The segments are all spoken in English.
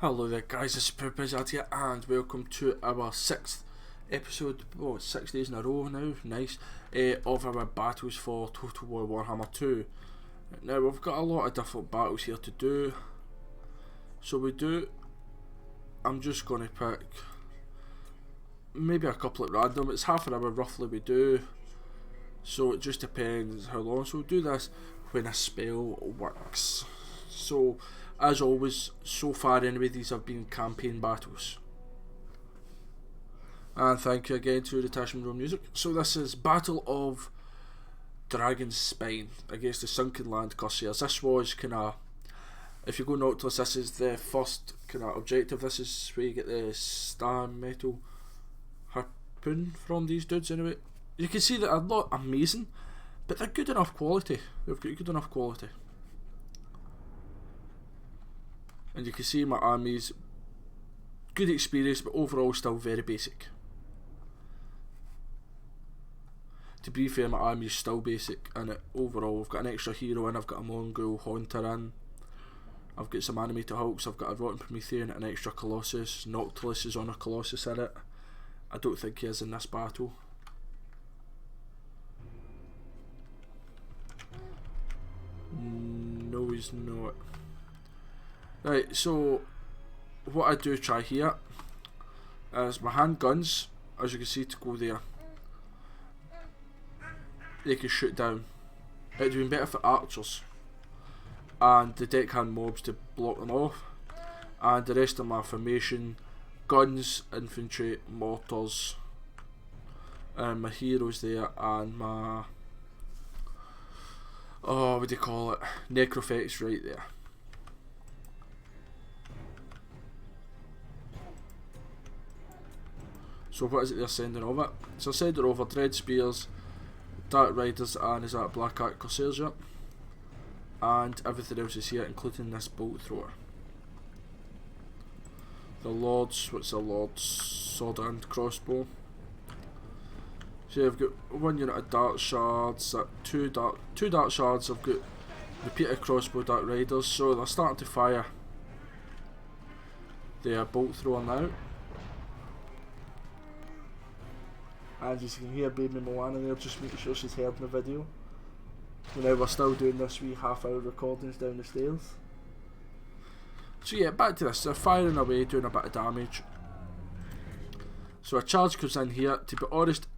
Hello there guys, this is Purpose here and welcome to our 6th episode, 6 days in a row now, nice, of our battles for Total War Warhammer 2. Now we've got a lot of different battles here to do, I'm just going to pick maybe a couple at random. It's half an hour roughly we do, so it just depends how long, so we'll do this when a spell works. So as always, so far anyway, these have been campaign battles. And thank you again to Detachment Room Music. So this is Battle of Dragon's Spine against the Sunken Land Corsairs. This was kind of, if you go Nautilus, this is the first kind of objective. This is where you get the star metal harpoon from these dudes anyway. You can see that they're not amazing, but they're good enough quality. They've got good enough quality. And you can see my army's good experience, but overall still very basic. To be fair, my army's still basic, and overall I've got an extra hero in, I've got a Mongol Haunter in, I've got some animated Hulks, I've got a Rotten Promethean, an extra Colossus. Noctilus is on a Colossus in it. I don't think he is in this battle. No, he's not. Right, so what I do try here is my handguns, as you can see, to go there, they can shoot down. It would have been better for archers and the deckhand mobs to block them off, and the rest of my formation, guns, infantry, mortars, and my heroes there, and my, what do you call it, necrophetics right there. So what is it they're sending over? So they're sending over Dread Spears, Dark Riders, and is that Black Ark Corsairs, yep. And everything else is here, including this bolt thrower. The Lords, what's the Lords? Sword and crossbow. So I've got one unit of Dark Shards, two dark Shards. I've got repeated crossbow Dark Riders, so they're starting to fire their bolt thrower now. As you can hear baby Moana there, just making sure she's heard in the video. You know, we're still doing this wee half-hour recordings down the stairs. So yeah, back to this. They're firing away, doing a bit of damage. So a charge comes in here. To be honest,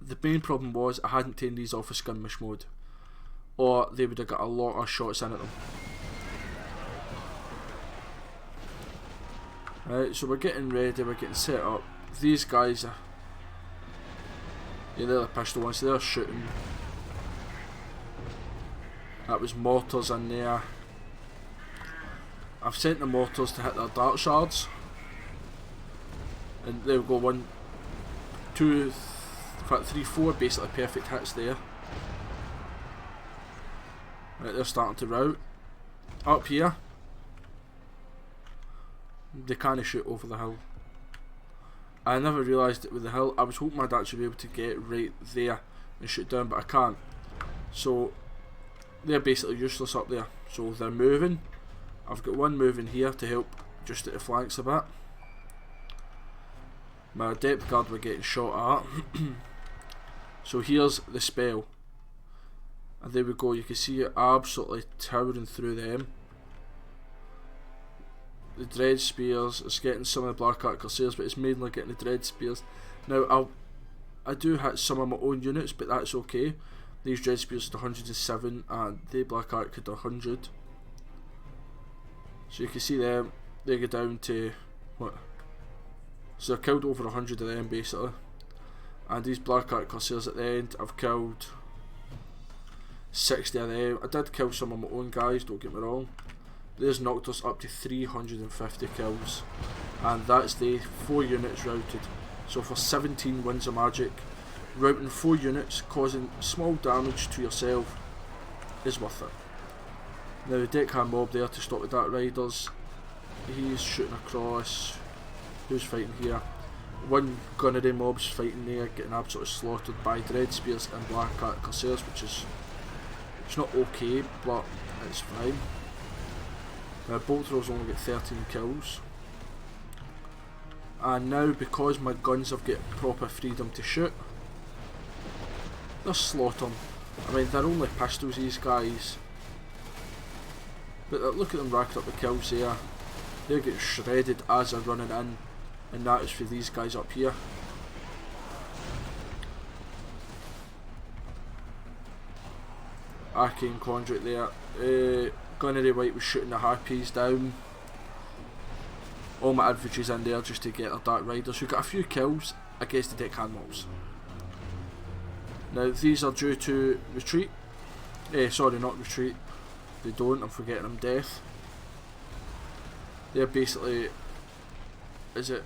the main problem was I hadn't taken these off of skirmish mode, or they would have got a lot of shots in at them. Right, so we're getting ready, we're getting set up. These guys are, yeah, they're the pistol ones, so they're shooting. That was mortars in there. I've sent the mortars to hit their Dark Shards, and they'll go 1, 2, 3, 4 basically perfect hits there. Right, they're starting to rout. Up here, they can't shoot over the hill. I never realised it with the hill. I was hoping I'd actually be able to get right there and shoot down, but I can't. So they're basically useless up there. So they're moving. I've got one moving here to help just at the flanks a bit. My depth guard were getting shot at. So here's the spell. And there we go, you can see it absolutely towering through them. The Dread Spears, it's getting some of the Black Ark Corsairs, but it's mainly getting the Dread Spears. Now I do hit some of my own units, but that's okay. These Dread Spears had 107 and the Black Ark had 100. So you can see them, they go down to what? So I've killed over 100 of them basically. And these Black Ark Corsairs at the end, I've killed 60 of them. I did kill some of my own guys, don't get me wrong. There's knocked us up to 350 kills, and that's the 4 units routed. So for 17 wins of magic, routing 4 units, causing small damage to yourself, is worth it. Now the deckhand mob there to stop the Dark Riders, he's shooting across. Who's fighting here? One gunnery mob's fighting there, getting absolutely slaughtered by Dread Spears and Black Ark Corsairs, which is, it's not okay, but it's fine. Bolt throwers only get 13 kills. And now, because my guns have got proper freedom to shoot, they're slaughtering. I mean, they're only pistols, these guys. But look at them racking up the kills there. They're getting shredded as they're running in. And that is for these guys up here. Arcane Conduit there. Gunnery White was shooting the harpies down. All my infantry's in there just to get our Dark Riders, who got a few kills against the deckhand mobs. Now these are due to retreat. Sorry, not retreat. They don't, I'm forgetting them, death. They're basically, is it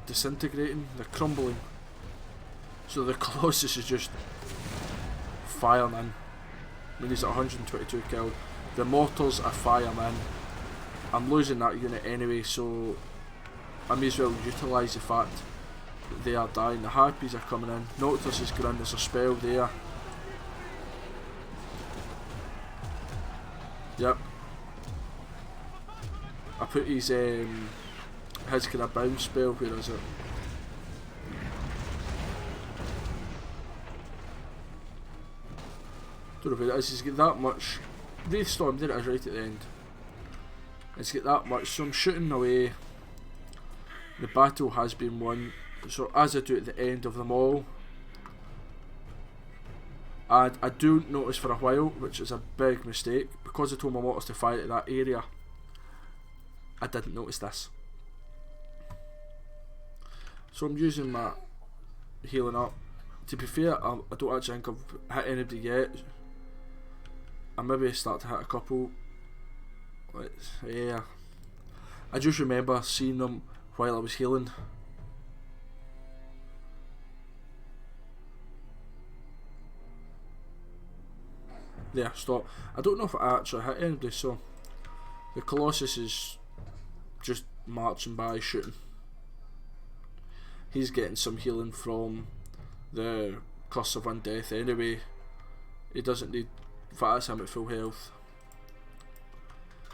disintegrating? They're crumbling. So the Colossus is just firing in. I mean, he's at 122 kills. The mortars are firing in. I'm losing that unit anyway, so I may as well utilise the fact that they are dying. The harpies are coming in. Noctis is going in, there's a spell there. Yep. I put his kind of bounce spell, where is it? Don't know where it is, he's got that much. Wraith Storm, there it is, right at the end. It's got that much, so I'm shooting away. The battle has been won, so as I do at the end of them all. And I don't notice for a while, which is a big mistake, because I told my mortars to fire at that area, I didn't notice this. So I'm using my healing up. To be fair, I don't actually think I've hit anybody yet. I maybe start to hit a couple. Yeah, I just remember seeing them while I was healing. There, stop. I don't know if I actually hit anybody, so the Colossus is just marching by shooting. He's getting some healing from the Curse of Undeath anyway. He doesn't need, that's him at full health.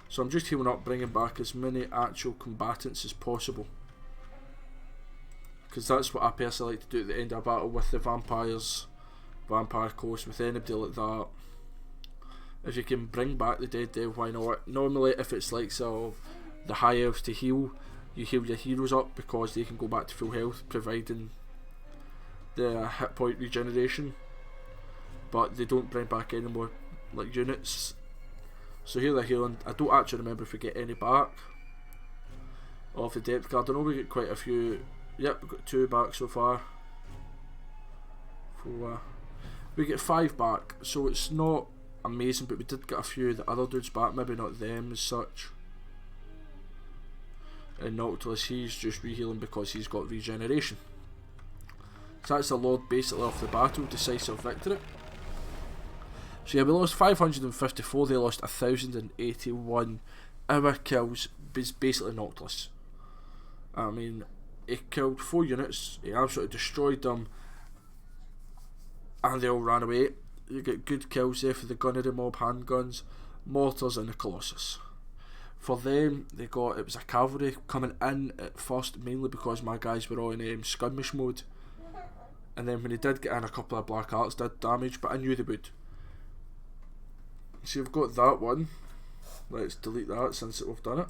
So I'm just healing up, bringing back as many actual combatants as possible, because that's what I personally like to do at the end of a battle with the vampires, vampire coast, with anybody like that. If you can bring back the dead, why not? Normally if it's like so the high elves to heal, you heal your heroes up because they can go back to full health, providing the hit point regeneration, but they don't bring back any more like units. So here they're healing. I don't actually remember if we get any back of the depth guard. I know we get quite a few. Yep, we've got 2 back so far. 4. We get 5 back, so it's not amazing, but we did get a few of the other dudes back, maybe not them as such. And Noctilus, he's just rehealing because he's got regeneration. So that's the Lord basically off the battle, decisive victory. So yeah, we lost 554, they lost 1081. Our kills basically Noctilus. I mean, he killed 4 units, he absolutely destroyed them, and they all ran away. You get good kills there for the gunnery mob, handguns, mortars and the Colossus. For them, they got, it was a cavalry coming in at first, mainly because my guys were all in skirmish mode. And then when they did get in, a couple of black arts did damage, but I knew they would. So you've got that one. Let's delete that since we've done it.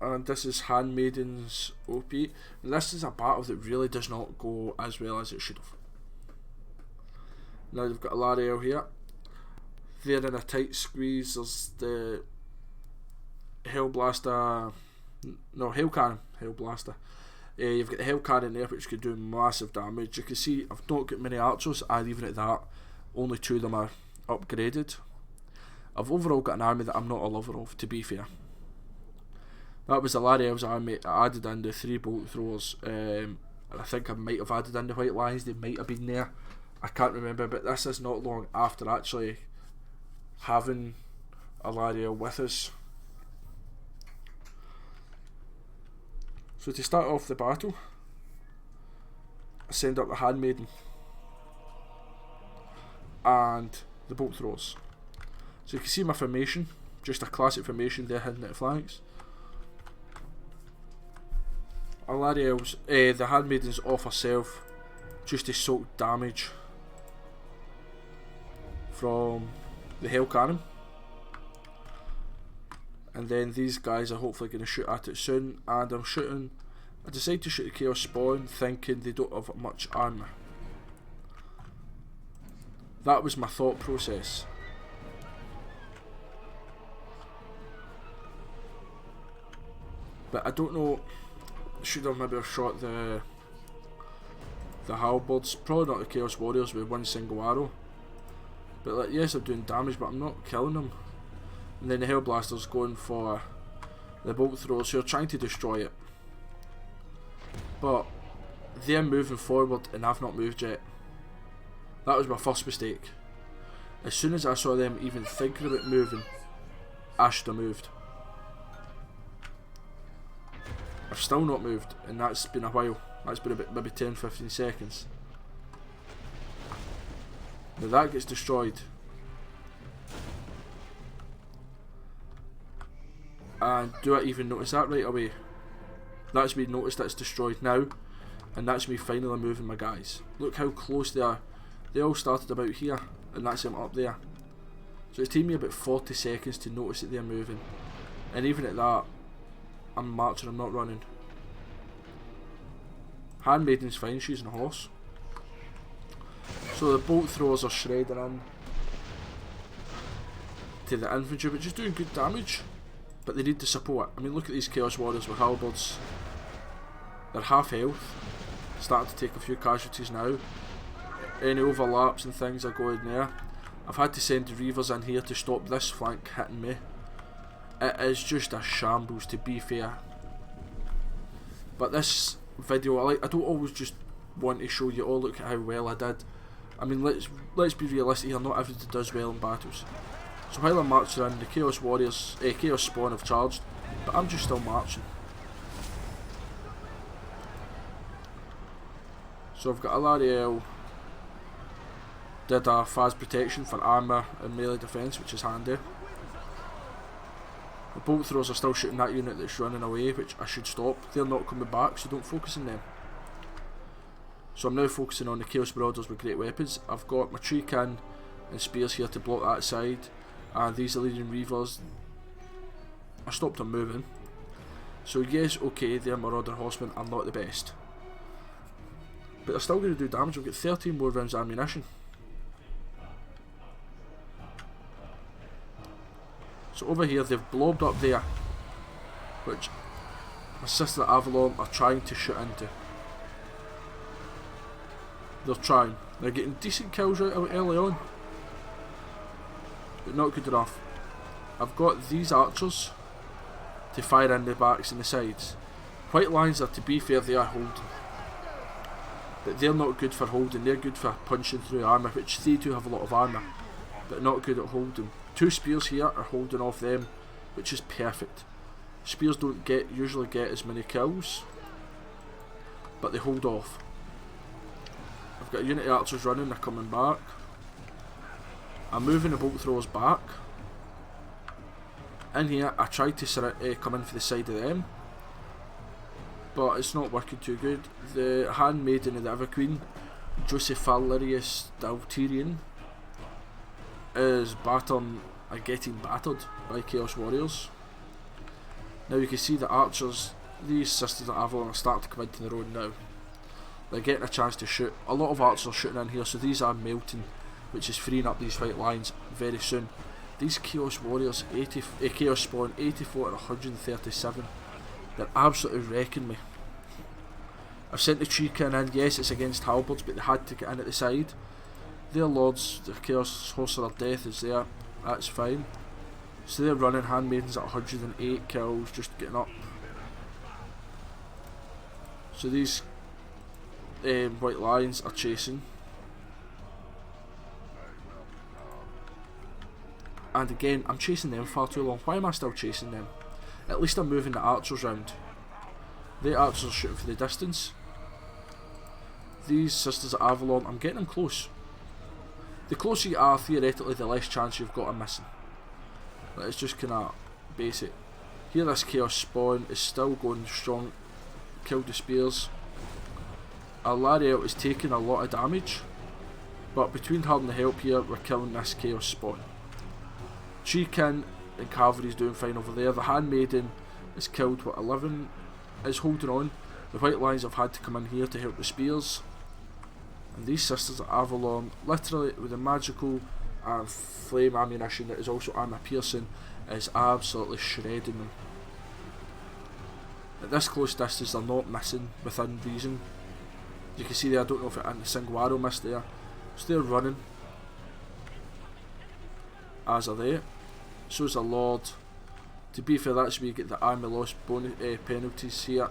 And this is Handmaiden's OP. And this is a battle that really does not go as well as it should have. Now you've got a Lariel here. They're in a tight squeeze. There's the Hellblaster. No, Hell Cannon. Hellblaster. You've got the Hell Cannon there, which could do massive damage. You can see I've not got many archers, and even at that, only 2 of them are upgraded. I've overall got an army that I'm not a lover of, to be fair. That was the Lariel's army. I added in the 3 bolt throwers, and I think I might have added in the White Lions. They might have been there. I can't remember, but this is not long after actually having a Lariel with us. So to start off the battle, I send up the Handmaiden and the bolt throwers. So you can see my formation, Just a classic formation there, hidden at the flanks. Alariel's, the handmaidens off herself, just to soak damage from the Hell Cannon. And then these guys are hopefully going to shoot at it soon, and I decide to shoot the Chaos Spawn thinking they don't have much armour. That was my thought process. But I don't know, should have maybe have shot the halberds, probably not the Chaos Warriors with one single arrow. But like, yes, they're doing damage, but I'm not killing them. And then the Hellblaster's going for the bolt throwers who are trying to destroy it. But they're moving forward and I've not moved yet. That was my first mistake. As soon as I saw them even thinking about moving, I should have moved. I've still not moved, and that's been a while. That's been about maybe 10-15 seconds. Now that gets destroyed. And do I even notice that right away? That's me noticed that it's destroyed now, and that's me finally moving my guys. Look how close they are. They all started about here, and that's them up there. So it's taken me about 40 seconds to notice that they're moving. And even at that, I'm marching, I'm not running. Handmaiden's fine, she's on a horse. So the bolt throwers are shredding in to the infantry, which is doing good damage. But they need the support. I mean, look at these Chaos Warriors with halberds. They're half health. Starting to take a few casualties now. Any overlaps and things are going there. I've had to send the Reavers in here to stop this flank hitting me. It is just a shambles, to be fair. But this video, I don't always just want to show you, oh look at how well I did. I mean, let's be realistic here, not everybody does well in battles. So while I'm marching in, the Chaos Warriors, Chaos Spawn have charged, but I'm just still marching. So I've got Alariel, did a Phase protection for armour and melee defence, which is handy. The bolt throwers are still shooting that unit that's running away, which I should stop. They're not coming back, so don't focus on them. So I'm now focusing on the Chaos Marauders with great weapons. I've got my tree can and spears here to block that side, and these Illyrian Reavers, I stopped them moving. So yes, okay, their Marauder Horsemen are not the best, but they're still going to do damage. We've got 13 more rounds of ammunition. So over here they've blobbed up there, which my sister Avalon are trying to shoot into. They're trying. They're getting decent kills right out early on, but not good enough. I've got these archers to fire in the backs and the sides. White lines are, to be fair, they are holding, but they're not good for holding. They're good for punching through armour, which they do have a lot of armour, but not good at holding. Two spears here are holding off them, which is perfect. Spears don't usually get as many kills, but they hold off. I've got a unit of archers running, they're coming back. I'm moving the bolt throwers back. In here, I tried to come in for the side of them, but it's not working too good. The handmaiden of the Everqueen, Josephalius Dalterian, is getting battered by Chaos Warriors. Now you can see the archers, these Sisters of Avalon, are starting to come into their own now. They're getting a chance to shoot. A lot of archers are shooting in here, so these are melting, which is freeing up these white lines very soon. These Chaos Warriors, Chaos Spawn 84 and 137, they're absolutely wrecking me. I've sent the tree can in. Yes, it's against halberds, but they had to get in at the side. Their lords, the Chaos Horse of Death is there, that's fine. So they're running handmaidens at 108 kills, just getting up. So these white lions are chasing. And again, I'm chasing them far too long. Why am I still chasing them? At least I'm moving the archers round. The archers are shooting for the distance. These Sisters of Avalon, I'm getting them close. The closer you are, theoretically, the less chance you've got of missing. It's just kind of basic. Here this Chaos Spawn is still going strong. Killed the spears. Our Lariat is taking a lot of damage, but between her and the help here, we're killing this Chaos Spawn. Treekin and Cavalry's doing fine over there. The Handmaiden is killed with 11, is holding on. The White Lions have had to come in here to help the spears. And these Sisters of Avalon, literally with the magical and flame ammunition that is also armor piercing, is absolutely shredding them. At this close distance, they're not missing within reason. You can see there, I don't know if a single arrow missed there. So they're running, as are they. So is the Lord. To be fair, that's where you get the army loss bonus, penalties here.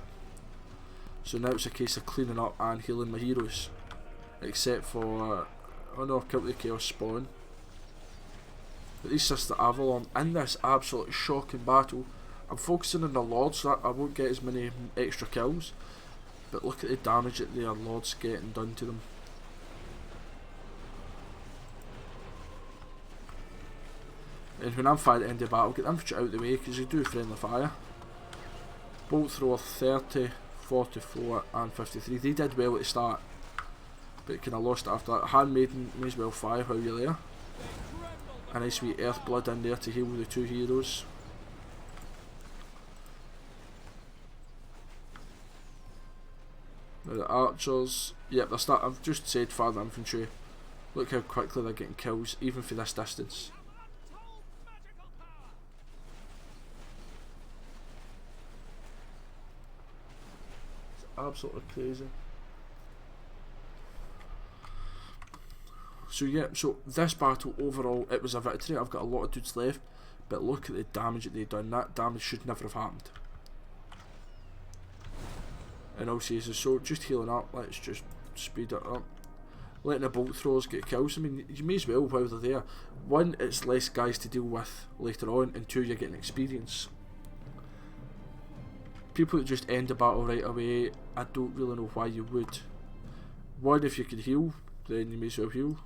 So now it's a case of cleaning up and healing my heroes. Except for, oh no, I've killed the Chaos Spawn. But these Sister Avalon, in this absolutely shocking battle, I'm focusing on the Lord so that I won't get as many extra kills. But look at the damage that their Lord's getting done to them. And when I'm firing at the end of the battle, get the infantry out of the way because they do friendly fire. Bolt thrower 30, 44 and 53. They did well at the start, but kind of lost it after that. Handmaiden may as well fire while you're there. A nice wee Earthblood in there to heal the two heroes. Now the archers, yep, they're starting. I've just said fire the infantry. Look how quickly they're getting kills, even for this distance. It's absolutely crazy. So yeah, so this battle overall, it was a victory. I've got a lot of dudes left, but look at the damage that they've done. That damage should never have happened. And also, so just healing up, let's just speed it up. Letting the bolt throwers get kills. I mean, you may as well while they're there. One, it's less guys to deal with later on, and two, you're getting experience. People that just end the battle right away, I don't really know why you would. One, if you could heal, then you may as well heal.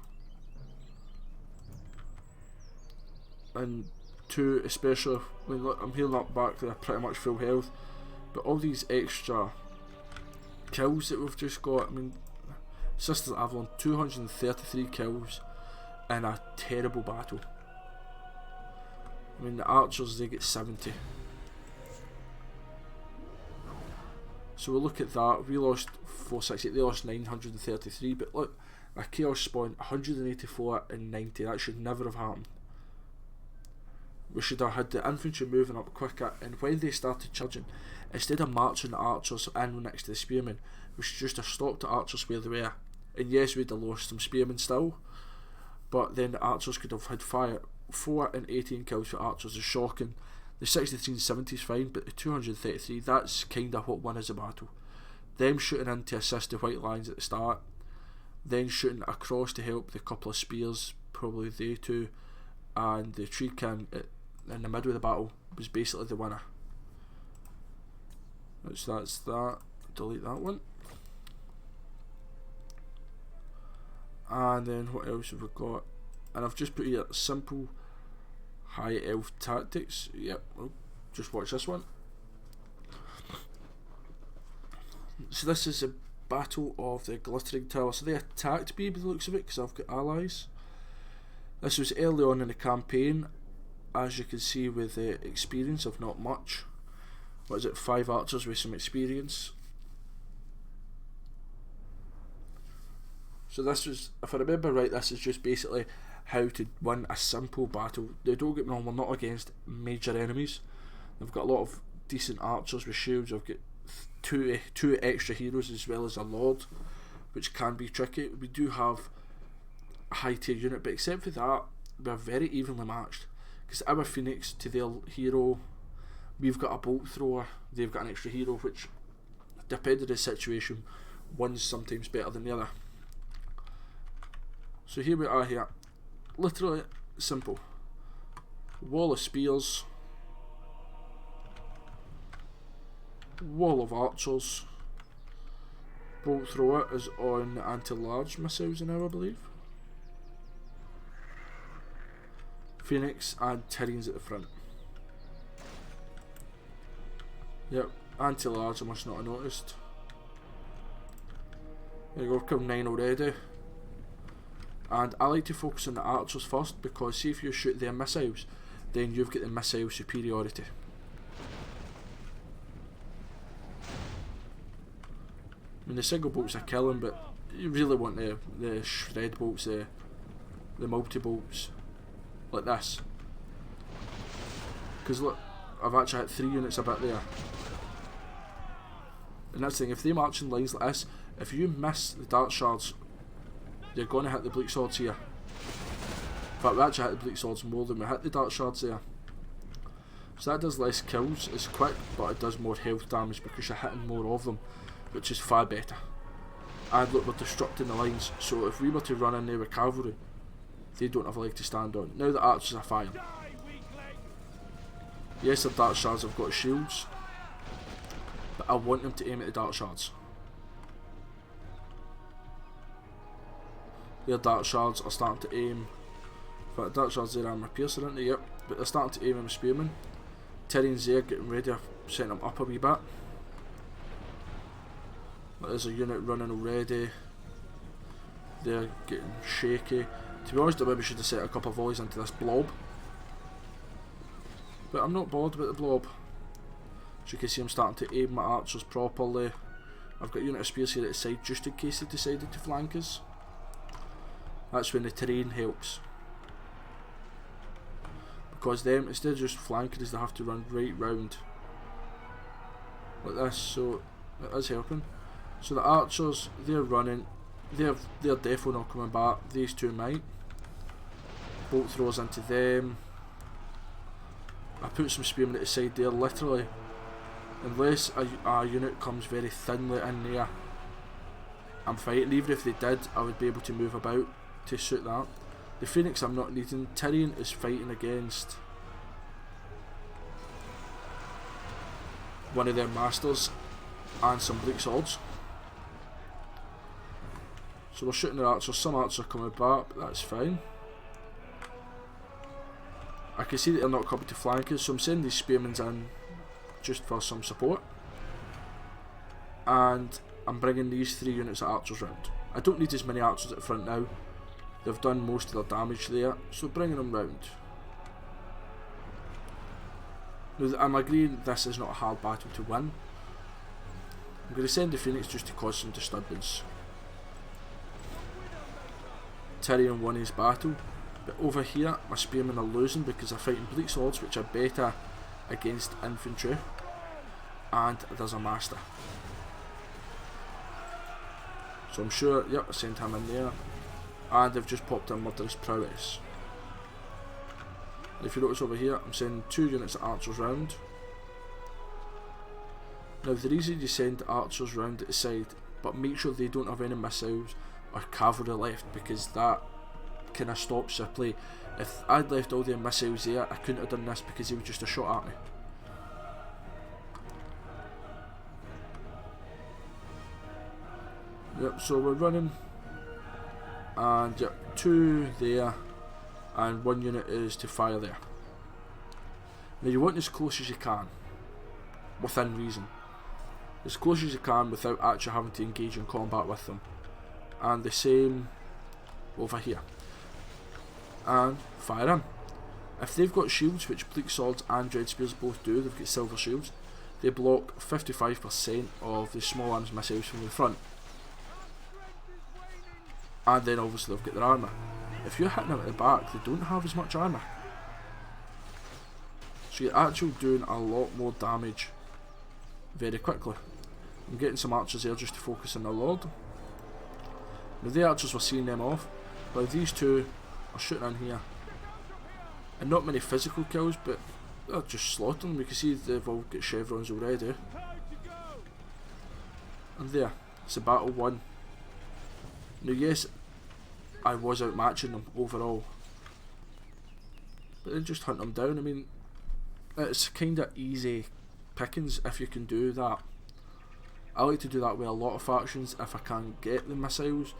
And two, especially when look, I'm healing up back to pretty much full health, but all these extra kills that we've just got, I mean, Sisters of Avalon, 233 kills in a terrible battle. I mean, the archers, they get 70. So we'll look at that. We lost 468, they lost 933, but look, a Chaos Spawn, 184 and 90, that should never have happened. We should have had the infantry moving up quicker, and when they started charging, instead of marching the archers in next to the spearmen, we should just have stopped the archers where they were. And yes, we'd have lost some spearmen still, but then the archers could have had fire. 4 and 18 kills for archers is shocking. The 63 and 70 is fine, but the 233, that's kind of what won us a battle. Them shooting in to assist the White Lions at the start, then shooting across to help the couple of spears, probably they two, and the Treekin in the middle of the battle was basically the winner. So that's that. Delete that one. And then what else have we got? And I've just put here simple high elf tactics. Yep, well, just watch this one. So this is a battle of the Glittering Tower. So they attacked me by the looks of it because I've got allies. This was early on in the campaign, as you can see with the experience of not much. What is it, 5 archers with some experience. So this was, if I remember right, this is just basically how to win a simple battle. Now don't get me wrong, we're not against major enemies. We've got a lot of decent archers with shields. I've got two extra heroes as well as a lord, which can be tricky. We do have a high tier unit, but except for that, we're very evenly matched. Because our Phoenix to their hero, we've got a bolt thrower, they've got an extra hero, which, depending on the situation, one's sometimes better than the other. So here we are here, literally simple. Wall of spears, wall of archers, bolt thrower is on anti-large missiles now, I believe. Phoenix and Tyrion's at the front. Yep, anti-large I must not have noticed. There you go, kill 9 already. And I like to focus on the archers first, because see if you shoot their missiles, then you've got the missile superiority. I mean the single bolts are killing, but you really want the shred bolts, the multi-bolts, like this. Because look, I've actually hit 3 units a bit there. And that's the thing, if they march in lines like this, if you miss the dart shards, you're going to hit the bleak swords here. In fact, we actually hit the bleak swords more than we hit the dart shards there. So that does less kills, it's quick, but it does more health damage because you're hitting more of them, which is far better. And look, we're disrupting the lines, so if we were to run in there with cavalry, they don't have a leg to stand on. Now the archers are fine. Yes, the dart shards have got shields, but I want them to aim at the dart shards. Their dart shards are starting to aim. In fact, dart shards there armor piercer, aren't they? Yep, but they're starting to aim at the spearmen. Tyrion's there getting ready, setting them up a wee bit. There's a unit running already. They're getting shaky. To be honest, I maybe should have set a couple of volleys into this blob. But I'm not bothered about the blob. As you can see, I'm starting to aim my archers properly. I've got a unit of spears here at the side just in case they decided to flank us. That's when the terrain helps. Because them, instead of just flanking us, they have to run right round. Like this, so it is helping. So the archers, they're running. They're definitely not coming back. These two might. Bolt throws into them. I put some spearmen at the side there, literally. Unless a unit comes very thinly in there, I'm fighting. Even if they did, I would be able to move about to suit that. The Phoenix I'm not needing. Tyrion is fighting against one of their masters and some bleak swords. So we're shooting their archers. Some archers are coming back, but that's fine. I can see that they're not coming to flank us, so I'm sending these spearmen in just for some support. And I'm bringing these 3 units of archers round. I don't need as many archers at the front now. They've done most of their damage there, so bringing them round. Now, I'm agreeing this is not a hard battle to win. I'm going to send the Phoenix just to cause some disturbance. Tyrion won his battle, but over here my spearmen are losing because they're fighting bleak swords, which are better against infantry, and there's a master. So I'm sure, yep, I sent him in there, and they've just popped in murderous prowess. And if you notice over here, I'm sending 2 units of archers round. Now the reason you send archers round at the side, but make sure they don't have any missiles or cavalry left, because that kind of stops your play. If I'd left all their missiles there, I couldn't have done this because he was just a shot at me. Yep, so we're running, and yep, 2 there, and 1 unit is to fire there. Now you want as close as you can, within reason. As close as you can without actually having to engage in combat with them. And the same over here. And fire in. If they've got shields, which bleak swords and dread spears both do, they've got silver shields, they block 55% of the small arms missiles from the front. And then obviously they've got their armour. If you're hitting them at the back, they don't have as much armour. So you're actually doing a lot more damage very quickly. I'm getting some archers there just to focus on the Lord. Now the archers were seeing them off, while these 2 are shooting in here. And not many physical kills, but they're just slaughtering them. You can see they've all got chevrons already. And there, it's a battle won. Now yes, I was outmatching them overall, but then just hunt them down. I mean, it's kind of easy pickings if you can do that. I like to do that with a lot of factions if I can get the missiles.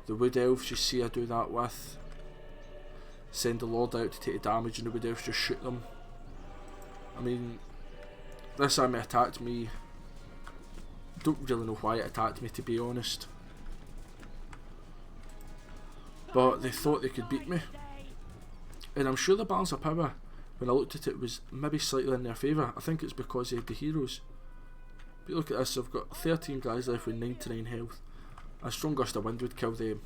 The Wood Elves, you see I do that with. Send the Lord out to take the damage and the Wood Elves just shoot them. I mean, This army attacked me. Don't really know why it attacked me, to be honest. But they thought they could beat me. And I'm sure the balance of power, when I looked at it, was maybe slightly in their favour. I think it's because they had the heroes. But look at this, I've got 13 guys left with 99 health. A strong gust of wind would kill them.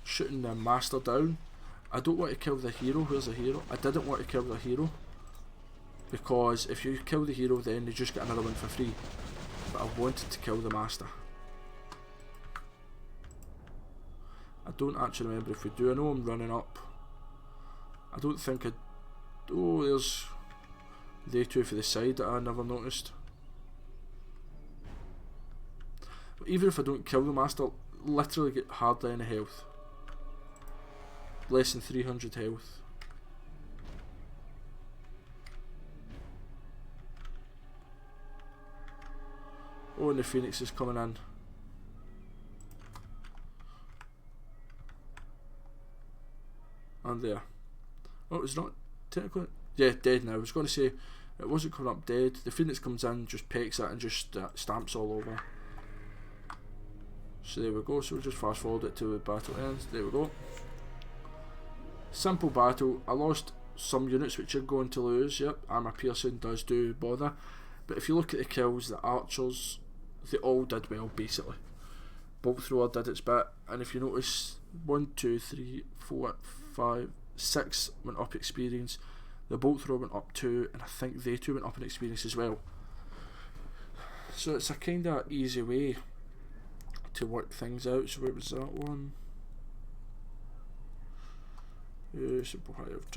Shooting the master down. I don't want to kill the hero. Where's the hero? I didn't want to kill the hero, because if you kill the hero then you just get another one for free. But I wanted to kill the master. I don't actually remember if we do. I know I'm running up. I don't think I... Oh, there's they two for the side that I never noticed. But even if I don't kill the master, literally get hardly any health. Less than 300 health. Oh, and the Phoenix is coming in. And there. Oh, it's not technically... Yeah, dead now. I was going to say it wasn't coming up dead. The Phoenix comes in, just pecks it and just stamps all over. So there we go. So we'll just fast forward it to the battle ends. There we go. Simple battle. I lost some units which you're going to lose. Yep, armor piercing does do bother. But if you look at the kills, the archers, they all did well basically. Bolt thrower did its bit, and if you notice, 1, 2, 3, 4, 5, 6 went up experience. The bolt thrower went up 2, and I think they two went up in experience as well. So it's a kind of easy way to work things out. So where was that one? Simple high of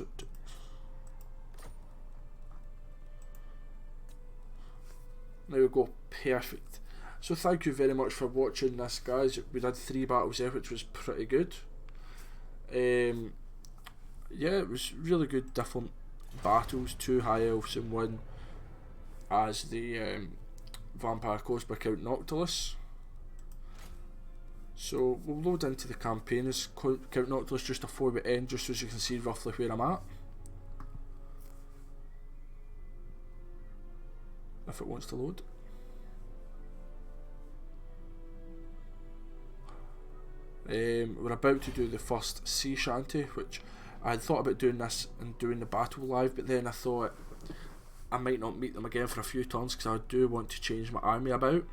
there we go, perfect. So thank you very much for watching this, guys. We did 3 battles there, which was pretty good. Yeah, it was really good, different battles. 2 high elves and 1 as the vampire course by Count Noctilus. So we'll load into the campaign as Count Noctilus just before we end, just so you can see roughly where I'm at. If it wants to load. We're about to do the first sea shanty, which I had thought about doing this and doing the battle live, but then I thought I might not meet them again for a few turns because I do want to change my army about.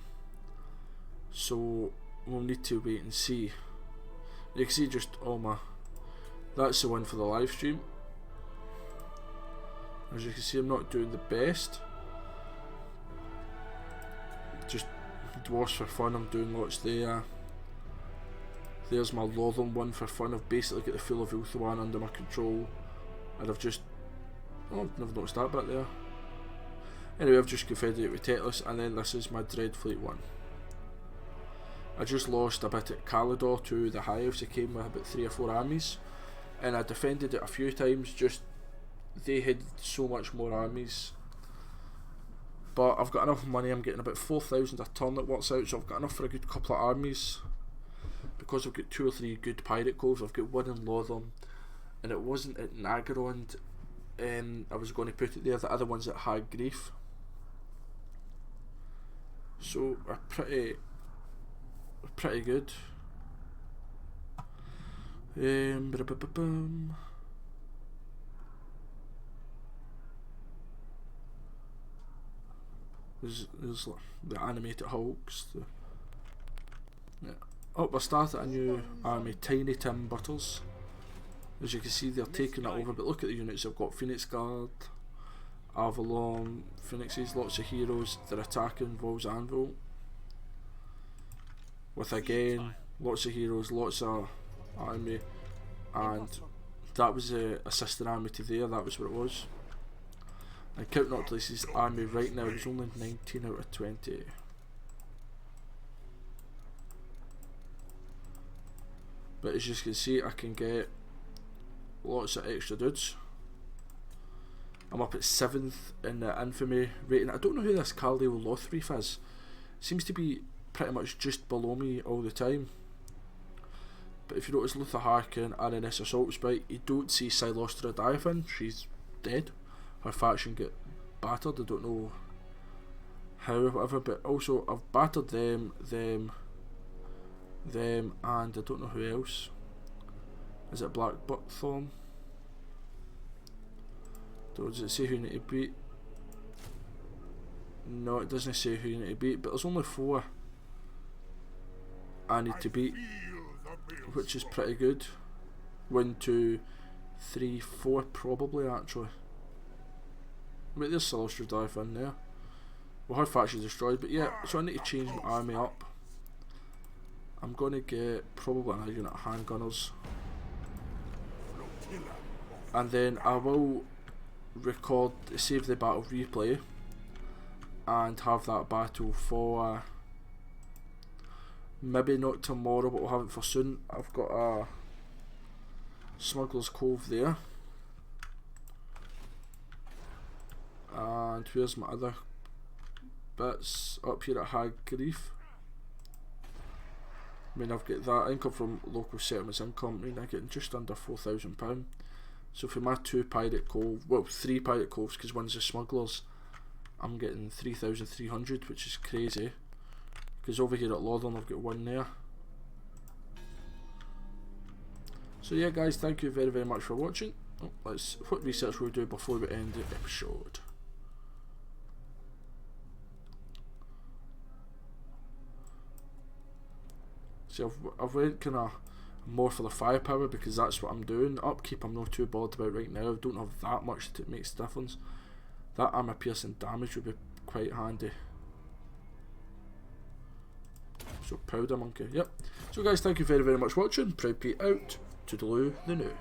So we'll need to wait and see. You can see just all my... That's the one for the live stream. As you can see, I'm not doing the best. Just dwarfs for fun, I'm doing lots there. There's my Lothern one for fun. I've basically got the full of Ulthuan under my control, and I've just... Oh, I've never noticed that bit there. Anyway, I've just confederated with Teclis, and then this is my Dreadfleet one. I just lost a bit at Calidor to the High Elves. They came with about 3 or 4 armies, and I defended it a few times, just they had so much more armies. But I've got enough money, I'm getting about 4,000 a turn that works out, so I've got enough for a good couple of armies. Because I've got 2 or 3 good pirate coves. I've got one in Lothern, and it wasn't at Nagarond. I was going to put it there. The other one's at Hag Grief. So we're pretty good. There's the animated hulks. Yeah. Oh, we're starting a new army, Tiny Tim Butters. As you can see, they're taking that over, but look at the units. I've got Phoenix Guard, Avalon, Phoenixes, lots of heroes. They're attacking Vol's Anvil. With again, lots of heroes, lots of army. And that was a sister army to there, that was what it was. And Count Noctilus's army right now is only 19 out of 20. But as you can see, I can get lots of extra dudes. I'm up at 7th in the infamy rating. I don't know who this Caldeo Lothreef is. Seems to be pretty much just below me all the time. But if you notice Luther Harkin, RNS Assault Sprite, you don't see Silostra Diaphin, she's dead. her faction get battered. I don't know how or whatever, but also I've battered them, and I don't know who else. Is it Black Buckthorn? Does it say who you need to beat? No, it doesn't say who you need to beat, but there's only 4 I need to beat, which is pretty good. 1, 2, 3, 4 probably actually. Wait, there's Celestial Dive in there. Well, her faction destroyed, but yeah, so I need to change my army up. I'm gonna get probably another unit of handgunners, and then I will record, save the battle replay, and have that battle for maybe not tomorrow, but we'll have it for soon. I've got a Smuggler's Cove there, and where's my other bits? Up here at Hag Grief. I mean, I've got that income from local settlements income. I mean, I'm getting just under £4,000. So for my 2 pirate coves, well, 3 pirate coves, because one's the smugglers, I'm getting 3,300, which is crazy. Because over here at Lawdern, I've got 1 there. So yeah, guys, thank you very, very much for watching. Oh, what research will we do before we end the episode? See, I've went kind of more for the firepower because that's what I'm doing. Upkeep I'm not too bothered about right now. I don't have that much that makes a difference. That armor piercing damage would be quite handy. So Powder Monkey, yep. So guys, thank you very, very much for watching. Proud Pete out. Toodaloo the new.